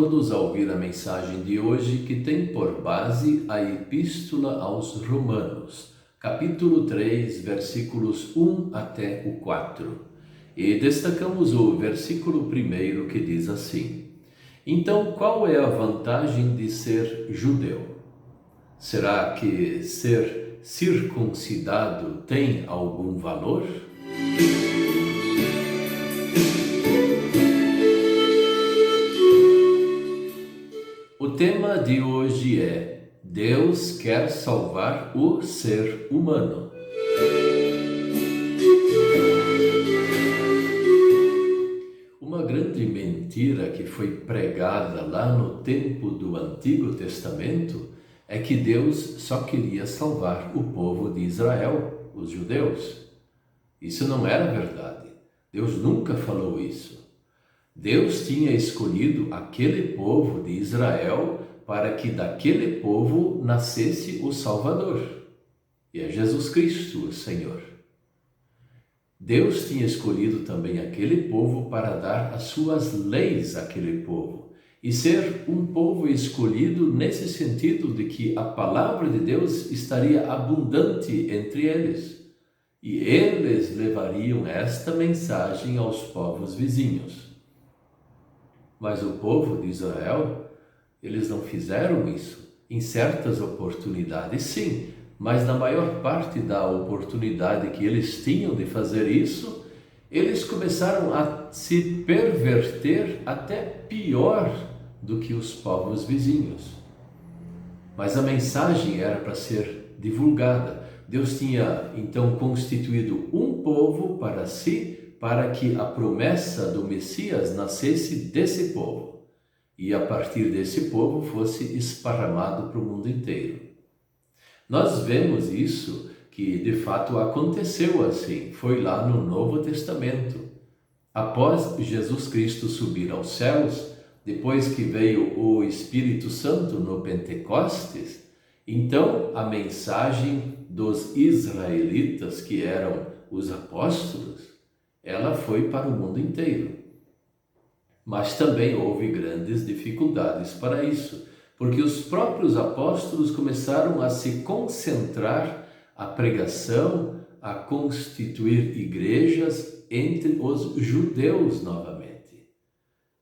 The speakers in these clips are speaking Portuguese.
todos a ouvir a mensagem de hoje, que tem por base a Epístola aos Romanos, capítulo 3, versículos 1 até o 4. E destacamos o versículo 1 que diz assim: Então, qual é a vantagem de ser judeu? Será que ser circuncidado tem algum valor? O tema de hoje é: Deus quer salvar o ser humano. Uma grande mentira que foi pregada lá no tempo do Antigo Testamento é que Deus só queria salvar o povo de Israel, os judeus. Isso não era verdade. Deus nunca falou isso. Deus tinha escolhido aquele povo de Israel para que daquele povo nascesse o Salvador, e é Jesus Cristo, o Senhor. Deus tinha escolhido também aquele povo para dar as suas leis àquele povo, e ser um povo escolhido nesse sentido de que a palavra de Deus estaria abundante entre eles, e eles levariam esta mensagem aos povos vizinhos. Mas o povo de Israel, eles não fizeram isso. Em certas oportunidades, sim, mas na maior parte da oportunidade que eles tinham de fazer isso, eles começaram a se perverter até pior do que os povos vizinhos. Mas a mensagem era para ser divulgada. Deus tinha então constituído um povo para si, para que a promessa do Messias nascesse desse povo e a partir desse povo fosse esparramado para o mundo inteiro. Nós vemos isso que de fato aconteceu assim, foi lá no Novo Testamento. Após Jesus Cristo subir aos céus, depois que veio o Espírito Santo no Pentecostes, então a mensagem dos israelitas, que eram os apóstolos, ela foi para o mundo inteiro. Mas também houve grandes dificuldades para isso, porque os próprios apóstolos começaram a se concentrar a pregação, a constituir igrejas entre os judeus novamente.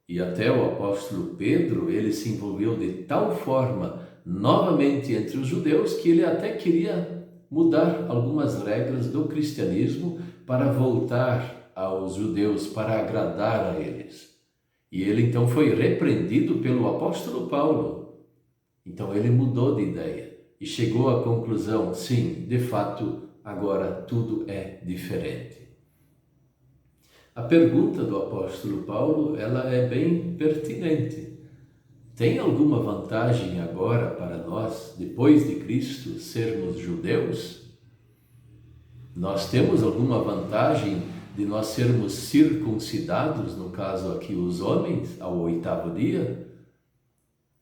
E até o apóstolo Pedro, ele se envolveu de tal forma novamente entre os judeus que ele até queria mudar algumas regras do cristianismo para voltar aos judeus, para agradar a eles. E ele então foi repreendido pelo apóstolo Paulo. Então ele mudou de ideia e chegou à conclusão: sim, de fato, agora tudo é diferente. A pergunta do apóstolo Paulo, ela é bem pertinente. Tem alguma vantagem agora para nós, depois de Cristo, sermos judeus? Nós temos alguma vantagem de nós sermos circuncidados, no caso aqui os homens, ao 8º dia?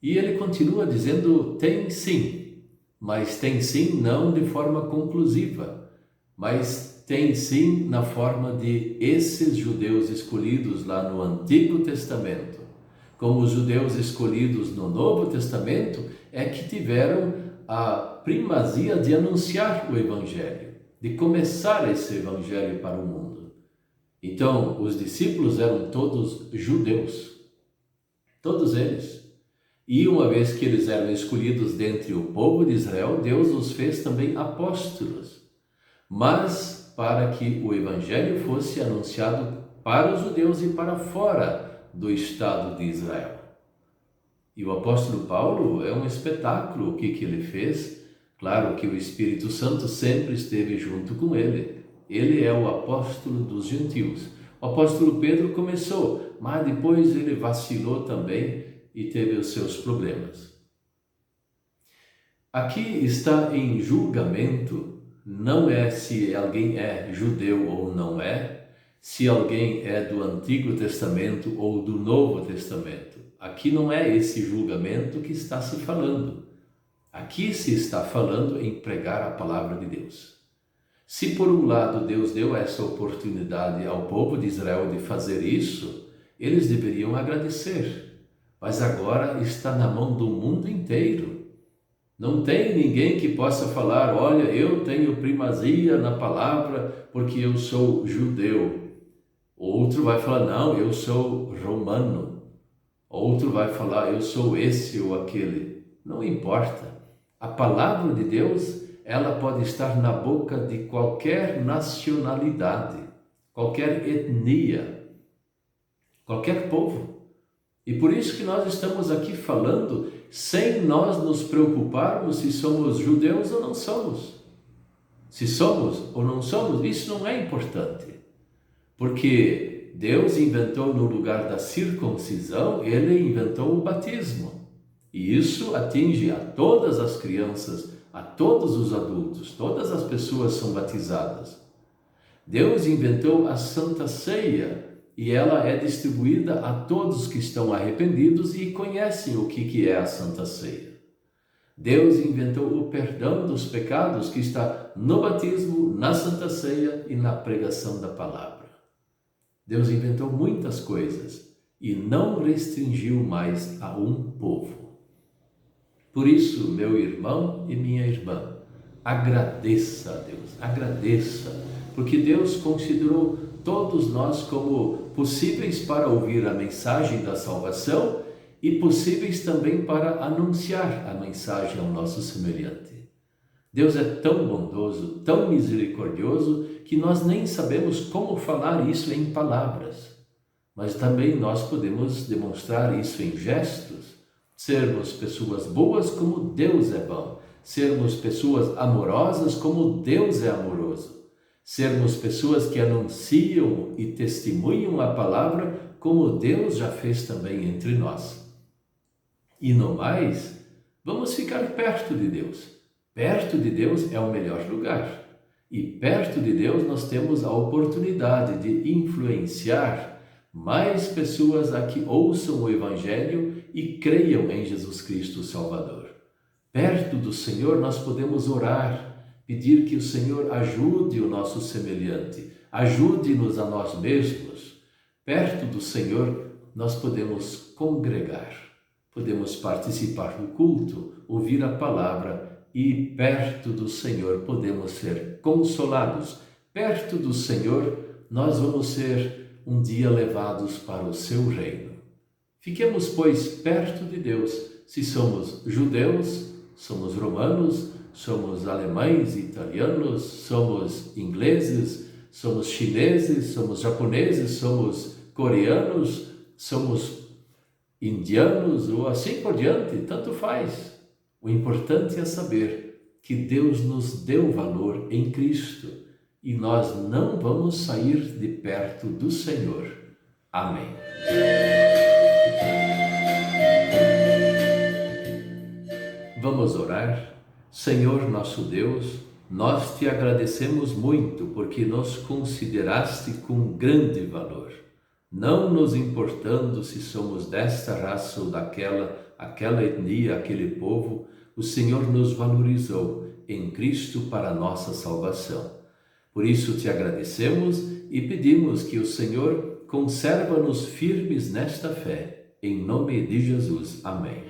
E ele continua dizendo: tem sim, mas tem sim não de forma conclusiva, mas tem sim na forma de esses judeus escolhidos lá no Antigo Testamento, como os judeus escolhidos no Novo Testamento é que tiveram a primazia de anunciar o Evangelho, de começar esse Evangelho para o mundo. Então, os discípulos eram todos judeus, todos eles. E uma vez que eles eram escolhidos dentre o povo de Israel, Deus os fez também apóstolos, mas para que o Evangelho fosse anunciado para os judeus e para fora do Estado de Israel. E o apóstolo Paulo é um espetáculo. O que ele fez? Claro que o Espírito Santo sempre esteve junto com ele. Ele é o apóstolo dos gentios. O apóstolo Pedro começou, mas depois ele vacilou também e teve os seus problemas. Aqui está em julgamento, não é se alguém é judeu ou não é, se alguém é do Antigo Testamento ou do Novo Testamento. Aqui não é esse julgamento que está se falando. Aqui se está falando em pregar a palavra de Deus. Se por um lado Deus deu essa oportunidade ao povo de Israel de fazer isso, eles deveriam agradecer, mas agora está na mão do mundo inteiro. Não tem ninguém que possa falar, olha, eu tenho primazia na palavra porque eu sou judeu. Outro vai falar, não, eu sou romano. Outro vai falar, eu sou esse ou aquele. Não importa. A palavra de Deus, ela pode estar na boca de qualquer nacionalidade, qualquer etnia, qualquer povo. E por isso que nós estamos aqui falando sem nós nos preocuparmos se somos judeus ou não somos. Se somos ou não somos, isso não é importante. Porque Deus inventou no lugar da circuncisão, Ele inventou o batismo. E isso atinge a todas as crianças, a todos os adultos, todas as pessoas são batizadas. Deus inventou a Santa Ceia e ela é distribuída a todos que estão arrependidos e conhecem o que é a Santa Ceia. Deus inventou o perdão dos pecados que está no batismo, na Santa Ceia e na pregação da palavra. Deus inventou muitas coisas e não restringiu mais a um povo. Por isso, meu irmão e minha irmã, agradeça a Deus, agradeça, porque Deus considerou todos nós como possíveis para ouvir a mensagem da salvação e possíveis também para anunciar a mensagem ao nosso semelhante. Deus é tão bondoso, tão misericordioso, que nós nem sabemos como falar isso em palavras. Mas também nós podemos demonstrar isso em gestos, sermos pessoas boas como Deus é bom, sermos pessoas amorosas como Deus é amoroso, sermos pessoas que anunciam e testemunham a palavra como Deus já fez também entre nós. E no mais, vamos ficar perto de Deus. Perto de Deus é o melhor lugar. E perto de Deus nós temos a oportunidade de influenciar mais pessoas a que ouçam o Evangelho e creiam em Jesus Cristo Salvador. Perto do Senhor nós podemos orar, pedir que o Senhor ajude o nosso semelhante, ajude-nos a nós mesmos. Perto do Senhor nós podemos congregar, podemos participar do culto, ouvir a palavra e perto do Senhor podemos ser consolados. Perto do Senhor nós vamos ser um dia levados para o seu reino. Fiquemos, pois, perto de Deus, se somos judeus, somos romanos, somos alemães, italianos, somos ingleses, somos chineses, somos japoneses, somos coreanos, somos indianos ou assim por diante, tanto faz. O importante é saber que Deus nos deu valor em Cristo e nós não vamos sair de perto do Senhor. Amém. Vamos orar. Senhor nosso Deus, nós te agradecemos muito porque nos consideraste com grande valor, não nos importando se somos desta raça ou aquela etnia, aquele povo, o Senhor nos valorizou em Cristo para a nossa salvação. Por isso te agradecemos e pedimos que o Senhor conserva-nos firmes nesta fé. Em nome de Jesus. Amém.